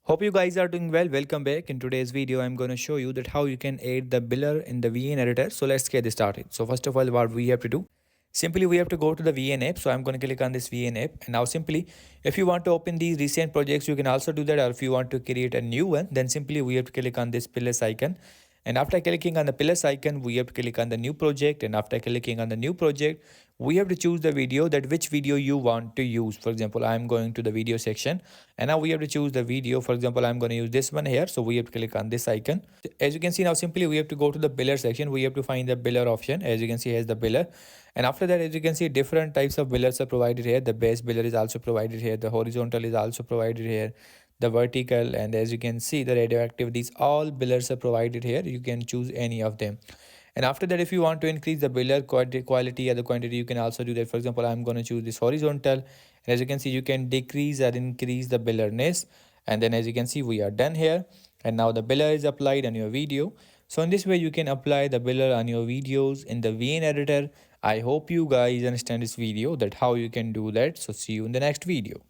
Hope you guys are doing well. Welcome back. In today's video, I'm going to show you that how you can add the builder in the VN editor. So let's get this started. So first of all, what we have to do, simply we have to go to the VN app. So I'm going to click on this VN app. And now simply, if you want to open these recent projects, you can also do that. Or if you want to create a new one, then simply we have to click on this plus icon. And after clicking on the plus icon, we have to click on the new project. And after clicking on the new project, we have to choose the video, that which video you want to use. For example, I'm going to the video section and now we have to choose the video. For example, I'm going to use this one here. So we have to click on this icon. As you can see now, simply we have to go to the biller section. We have to find the biller option. As you can see, here's the biller. And after that, as you can see, different types of billers are provided here. The base biller is also provided here. The horizontal is also provided here, the vertical, and as you can see, the radioactive. These all billers are provided here. You can choose any of them. And after that, if you want to increase the biller quality or the quantity, you can also do that. For example, I'm going to choose this horizontal, and as you can see, you can decrease or increase the billerness. And then as you can see, we are done here, and now the biller is applied on your video. So in this way, you can apply the biller on your videos in the VN editor. I hope you guys understand this video, that how you can do that. So see you in the next video.